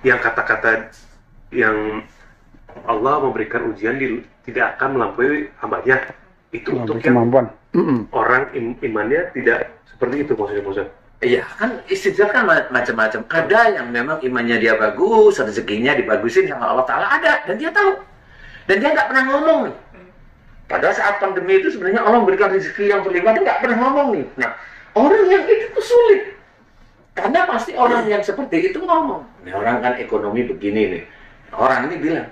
yang kata-kata yang Allah memberikan ujian tidak akan melampaui hambanya. Itu untuk yang kemampuan. orang imannya tidak seperti itu maksudnya. Iya, kan istidraj kan macam-macam. Ada yang memang imannya dia bagus, rezekinya dibagusin sama Allah Ta'ala, ada. Dan dia tahu. Dan dia nggak pernah ngomong nih. Pada saat pandemi itu sebenarnya Allah memberikan rezeki yang berlimpah, dia nggak pernah ngomong nih. Nah, orang yang itu tuh sulit. Karena pasti orang yang seperti itu ngomong. Nih orang kan ekonomi begini nih. Orang ini bilang,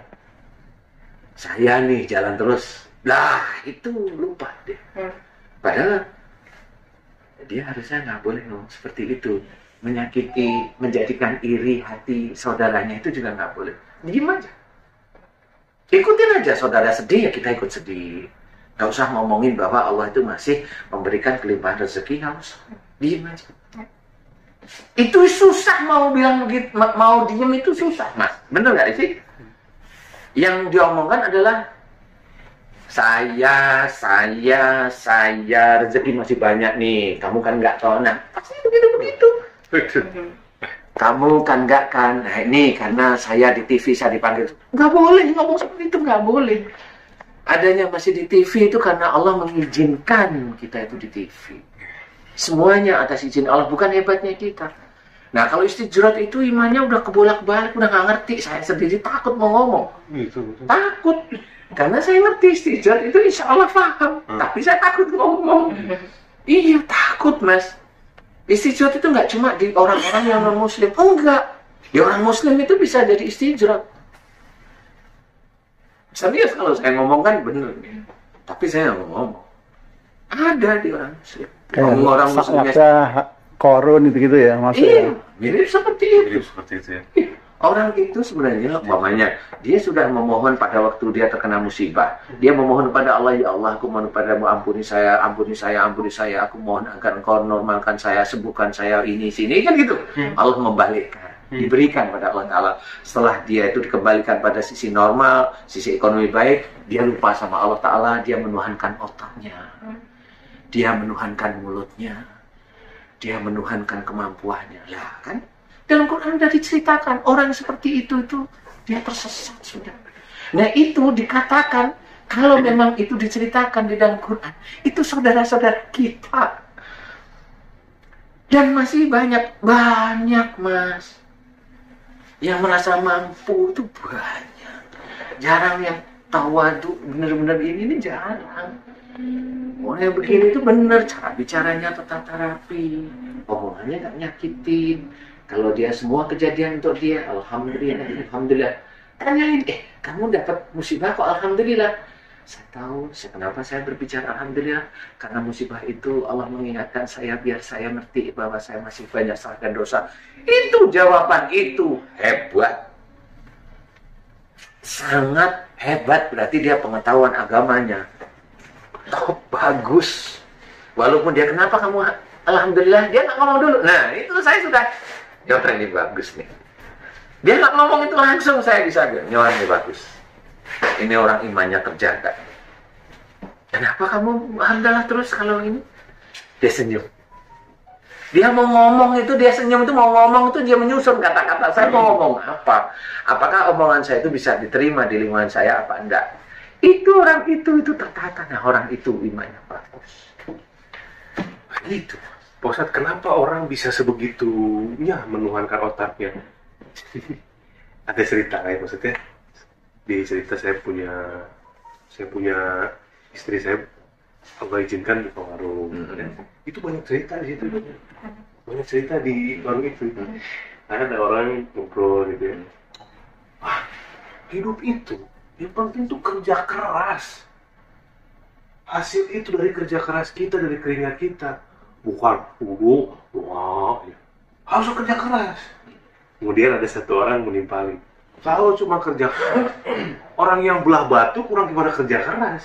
saya nih jalan terus. Lah, itu lupa deh. Padahal dia harusnya nggak boleh ngomong seperti itu. Menyakiti, menjadikan iri hati saudaranya itu juga nggak boleh. Diem aja. Ikutin aja, saudara sedih ya kita ikut sedih. Nggak usah ngomongin bahwa Allah itu masih memberikan kelimpahan rezeki, nggak usah. Diem aja. Itu susah mau bilang begitu, mau diem itu susah, Mas. Bener nggak sih? Yang diomongkan adalah saya, rezeki masih banyak nih. Kamu kan nggak tahu, nah pasti begitu. Kamu kan nggak kan, nah ini karena saya di TV saya dipanggil. Nggak boleh ngomong seperti itu, nggak boleh. Adanya masih di TV itu karena Allah mengizinkan kita itu di TV. Semuanya atas izin Allah, bukan hebatnya kita. Nah kalau istijrat itu imannya udah kebolak-balik, udah nggak ngerti. Saya sendiri takut mau ngomong. Takut. Karena saya ngerti istijrat itu insya Allah paham. Tapi saya takut ngomong. Iya takut, Mas. Istijrat itu nggak cuma di orang-orang yang non-muslim. Enggak. Di orang muslim itu bisa jadi istijrat. Serius kalau saya ngomong kan bener. Tapi saya nggak ngomong. Ada di orang muslim. Orang muslimnya korun gitu ya maksudnya. Iya, mirip seperti itu. Ya. Orang itu sebenarnya umpamanya dia sudah memohon pada waktu dia terkena musibah. Dia memohon pada Allah, ya Allah, aku mohon padamu ampuni saya, aku mohon agar engkau normalkan saya, sembuhkan saya ini sini kan gitu. Allah membalikkan, diberikan pada Allah Ta'ala. Setelah dia itu dikembalikan pada sisi normal, sisi ekonomi baik, dia lupa sama Allah Ta'ala, dia menuhankan otaknya. Dia menuhankan mulutnya. Dia menuhankan kemampuannya. Lah kan? Dalam Quran sudah diceritakan orang seperti itu dia tersesat sudah. Nah itu dikatakan kalau memang itu diceritakan di dalam Quran itu saudara-saudara kita. Dan masih banyak Mas yang merasa mampu itu banyak. Jarang yang tawadu benar-benar ini jarang. Orang yang begini itu benar cara bicaranya tertata rapi, omongannya nggak nyakitin. Kalau dia semua kejadian untuk dia, alhamdulillah. Tanyain, kamu dapat musibah kok alhamdulillah? Saya tahu, kenapa saya berbicara alhamdulillah? Karena musibah itu Allah mengingatkan saya biar saya ngerti bahwa saya masih banyak salah dan dosa. Itu jawaban itu hebat. Sangat hebat, berarti dia pengetahuan agamanya. Oh, bagus. Walaupun dia kenapa kamu alhamdulillah, dia nggak ngomong dulu. Nah, itu saya sudah nyotra ini bagus nih. Dia nggak ngomong itu langsung saya bisa bilang, nyotra ini bagus. Ini orang imannya terjaga. Kenapa kamu alhamdulillah terus kalau ini? Dia senyum. Dia mau ngomong itu, dia senyum itu mau ngomong itu dia menyusun kata-kata. Saya mau ngomong apa? Apakah omongan saya itu bisa diterima di lingkungan saya apa enggak? Itu orang itu tertata. Nah orang itu imannya bagus. Itu. Pak Ustadz, kenapa orang bisa sebegitunya menuhankan otaknya? Ada cerita ya maksudnya. Di cerita saya punya istri saya Allah izinkan buka warung. Itu banyak cerita di situ. Banyak cerita di warung itu. Ada orang ngobrol gitu ya. Wah, hidup itu yang penting tuh kerja keras. Hasil itu dari kerja keras kita, dari keringat kita. Bukan wah, ya. Harus kerja keras. Kemudian ada satu orang menimpali, kalau cuma kerja keras, orang yang belah batu kurang gimana kerja keras.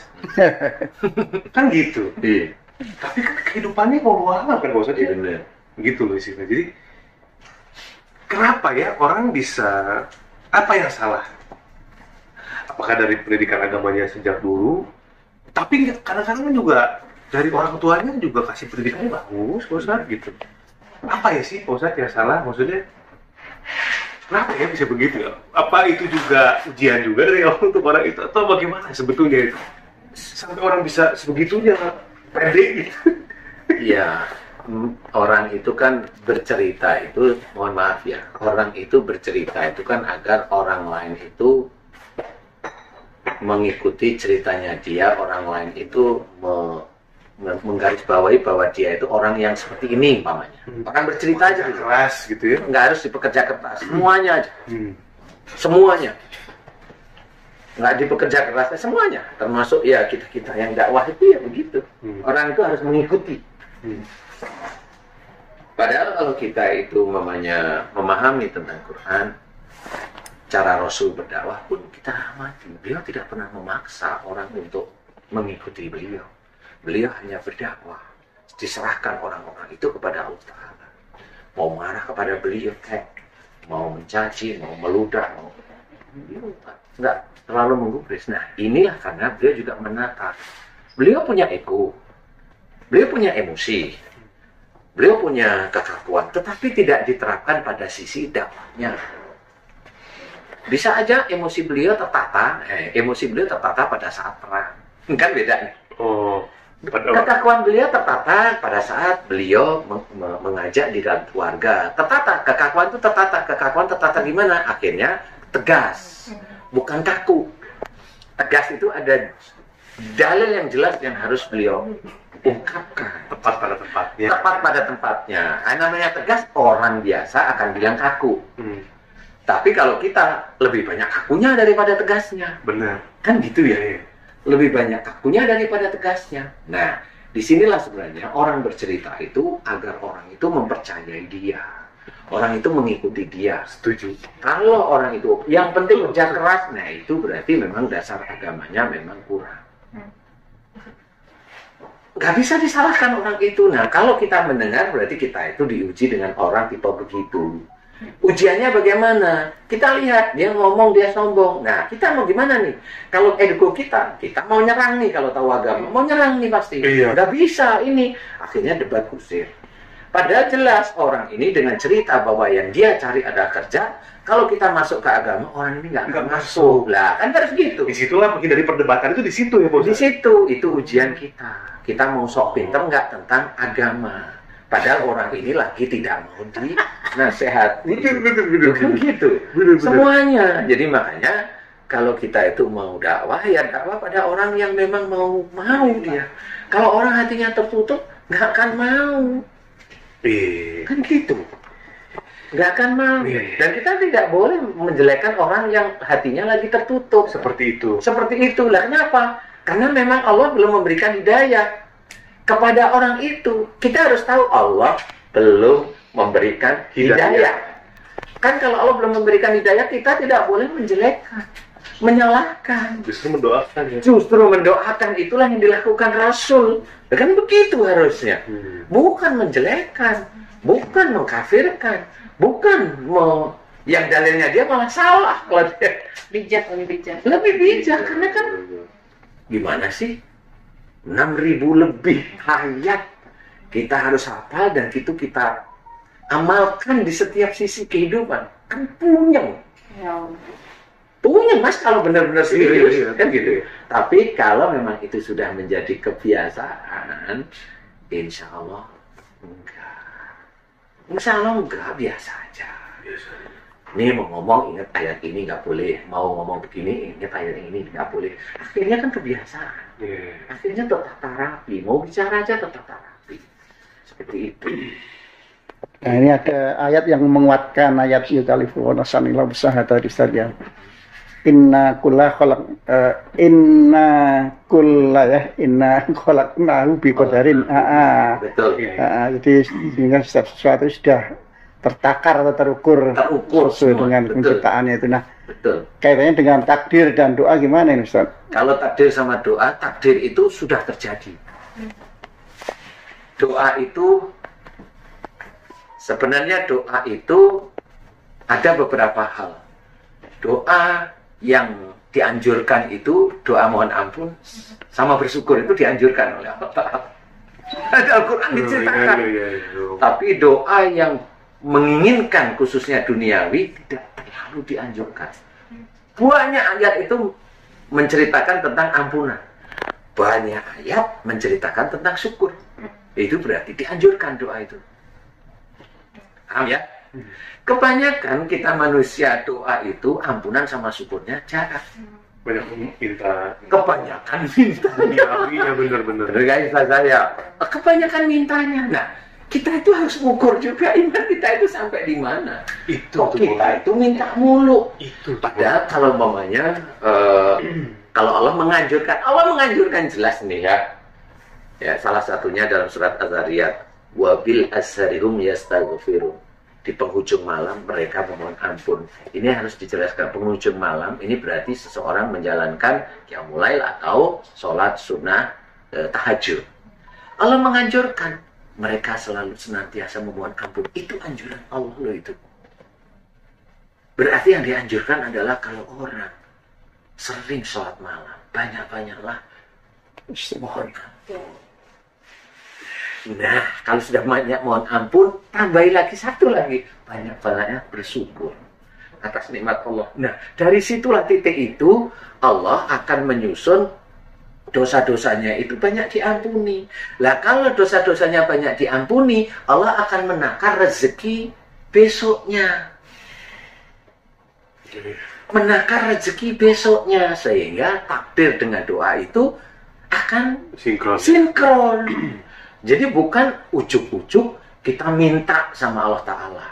Kan gitu. Iya. Tapi kan kehidupannya mau luar kan bos aja. Benar. Gitu loh isinya. Jadi kenapa ya orang bisa, apa yang salah? Apakah dari pendidikan agamanya sejak dulu? Tapi kadang-kadang juga dari orang tuanya juga kasih pendidikannya bagus, Pak Ustadz, gitu. Apa ya sih Pak Ustadz yang salah? Maksudnya Kenapa ya bisa begitu ya? Apa itu juga ujian juga dari Allah untuk orang itu atau bagaimana sebetulnya itu? Sampai orang bisa sebegitunya pede gitu. Iya, orang itu kan bercerita itu, mohon maaf ya, orang itu bercerita itu kan agar orang lain itu mengikuti ceritanya dia, orang lain itu menggarisbawahi bahwa dia itu orang yang seperti ini umpamanya. Orang bercerita aja gitu. Keras gitu ya. Nggak harus dipekerja keras, semuanya aja. Semuanya. Nggak dipekerja keras, semuanya. Termasuk ya kita yang dakwah itu ya begitu. Orang itu harus mengikuti. Padahal kalau kita itu memahami tentang Quran, cara Rasul berdakwah pun kita amati. Beliau tidak pernah memaksa orang untuk mengikuti beliau. Beliau hanya berdakwah, diserahkan orang-orang itu kepada Allah Ta'ala. Mau marah kepada beliau, mau mencaci, mau meludah, beliau nggak terlalu menggubris. Nah, inilah karena beliau juga menata. Beliau punya ego, beliau punya emosi, beliau punya kekakuan, tetapi tidak diterapkan pada sisi dakwahnya. Bisa aja emosi beliau tertata pada saat perang. Kan beda nih. Oh. Kekakuan beliau tertata pada saat beliau mengajak di dalam keluarga. Kekakuan itu tertata. Kekakuan tertata gimana? Akhirnya tegas, bukan kaku. Tegas itu ada dalil yang jelas yang harus beliau ungkapkan. Tepat pada tempatnya. Tepat pada tempatnya. Namanya tegas, orang biasa akan bilang kaku. Tapi kalau kita lebih banyak kakunya daripada tegasnya. Benar. Kan gitu ya. Lebih banyak kakunya daripada tegasnya. Nah, disinilah sebenarnya orang bercerita itu agar orang itu mempercayai dia. Orang itu mengikuti dia. Setuju. Kalau orang itu yang penting kerja keras, nah itu berarti memang dasar agamanya memang kurang. Nggak bisa disalahkan orang itu. Nah, kalau kita mendengar berarti kita itu diuji dengan orang tipe begitu. Ujiannya bagaimana? Kita lihat, dia ngomong, dia sombong. Nah, kita mau gimana nih? Kalau ego kita mau nyerang nih kalau tahu agama. Mau nyerang nih pasti. Iya. Nggak bisa ini. Akhirnya debat kusir. Padahal jelas orang ini dengan cerita bahwa yang dia cari ada kerja. Kalau kita masuk ke agama, orang ini nggak masuk. Lah, kan harus gitu. Disitulah mungkin dari perdebatan itu di situ ya, Bos. Di situ, itu ujian kita. Kita mau sok pinter nggak tentang agama. Padahal orang ini lagi tidak mau dinasihat. Betul. Kan gitu. Semuanya. Jadi makanya kalau kita itu mau dakwah, ya dakwah pada orang yang memang mau dia. Kalau orang hatinya tertutup, nggak akan mau. Kan gitu. Nggak akan mau. Dan kita tidak boleh menjelekkan orang yang hatinya lagi tertutup. Seperti itu. Seperti itulah. Kenapa? Karena memang Allah belum memberikan hidayah kepada orang itu. Kita harus tahu Allah belum memberikan hidayah. Kan kalau Allah belum memberikan hidayah, kita tidak boleh menjelekkan, menyalahkan. Justru mendoakan ya. Justru mendoakan, itulah yang dilakukan Rasul. Kan begitu harusnya. Bukan menjelekkan, bukan mengkafirkan, bukan yang dalilnya dia malah salah. Kalau dia lebih bijak. Karena kan gimana sih? 6.000 lebih ayat kita harus hafal dan itu kita amalkan di setiap sisi kehidupan. Kan punya Mas kalau benar-benar serius kan gitu. Tapi kalau memang itu sudah menjadi kebiasaan, insya Allah enggak, biasa aja. Ini mau ngomong ingat ayat ini nggak boleh, mau ngomong begini ingat ayat ini nggak boleh. Akhirnya kan kebiasaan. Akhirnya tertata rapi, mau bicara aja tertata rapi. Seperti itu. Nah, ini ada ayat yang menguatkan ayat yukalifuna sanillah usaha tadi Ustaz ya. Inna khalaqnahu biqadarin. Betul. Jadi sehingga setiap sesuatu sudah tertakar atau terukur sesuai dengan penciptaannya itu. Nah, betul. Kaitannya dengan takdir dan doa gimana ini Ustaz? Kalau takdir sama doa, takdir itu sudah terjadi. Doa itu sebenarnya doa itu ada beberapa hal. Doa yang dianjurkan itu doa mohon ampun sama bersyukur itu dianjurkan oleh Allah. Al-Quran diceritakan. Tapi doa yang menginginkan khususnya duniawi tidak terlalu dianjurkan. Banyak ayat itu menceritakan tentang ampunan. Banyak ayat menceritakan tentang syukur. Itu berarti dianjurkan doa itu. Paham ya? Kebanyakan kita manusia doa itu ampunan sama syukurnya jarang. Banyak minta. Kebanyakan mintanya. Iya benar-benar. Guys, saya kebanyakan mintanya. Nah, kita itu harus mengukur juga iman kita itu sampai di mana. Kok kita itu minta mulu. Itu. Padahal kalau umpamanya kalau Allah menganjurkan jelas nih ya. Ya, salah satunya dalam surat Az-Zariyat, wabil asharihum yastaghfirun. Di penghujung malam mereka memohon ampun. Ini harus dijelaskan, penghujung malam ini berarti seseorang menjalankan qiyamul lail atau sholat sunnah tahajud. Allah menganjurkan mereka selalu senantiasa memohon ampun. Itu anjuran Allah loh itu. Berarti yang dianjurkan adalah kalau orang sering sholat malam, banyak-banyaklah mohon ampun. Nah, kalau sudah banyak mohon ampun, tambahi lagi satu lagi, banyak-banyaknya bersyukur atas nikmat Allah. Nah, dari situlah titik itu Allah akan menyusun dosa-dosanya itu banyak diampuni. Lah kalau dosa-dosanya banyak diampuni, Allah akan menakar rezeki besoknya. Menakar rezeki besoknya sehingga takdir dengan doa itu akan sinkron. Jadi bukan ujuk-ujuk kita minta sama Allah Ta'ala.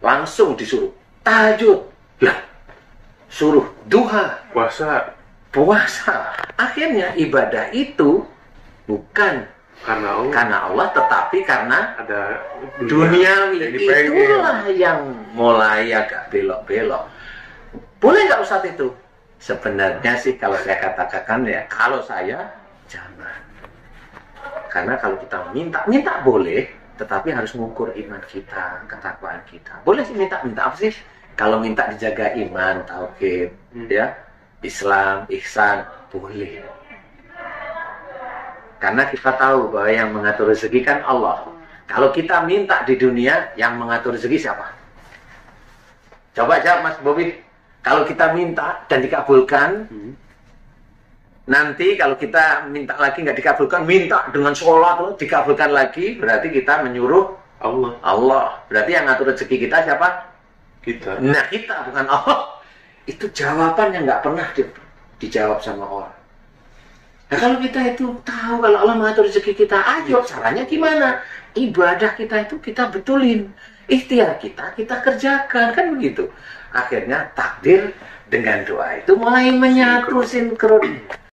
Langsung disuruh tahajud. Lah, suruh duha. Puasa. Akhirnya ibadah itu bukan karena Allah tetapi karena ada duniawi. Itulah yang mulai agak belok-belok. Boleh nggak Ustadz itu? Sebenarnya sih kalau saya katakan ya, kalau saya jangan. Karena kalau kita minta boleh, tetapi harus mengukur iman kita, ketakwaan kita. Boleh sih minta apa sih? Kalau minta dijaga iman, tauhid, ya, Islam, ihsan, boleh. Karena kita tahu bahwa yang mengatur rezeki kan Allah. Kalau kita minta di dunia, yang mengatur rezeki siapa? Coba jawab Mas Bobi. Kalau kita minta dan dikabulkan, nanti kalau kita minta lagi nggak dikabulkan, minta dengan sholat dikabulkan lagi, berarti kita menyuruh Allah. Berarti yang ngatur rezeki kita siapa? Kita. Nah, kita bukan Allah. Itu jawaban yang nggak pernah dijawab sama orang. Nah, kalau kita itu tahu kalau Allah mengatur rezeki kita, ayo caranya gimana? Ibadah kita itu kita betulin, ikhtiar kita kerjakan, kan begitu. Akhirnya takdir dengan doa itu mulai menyatu sinkron.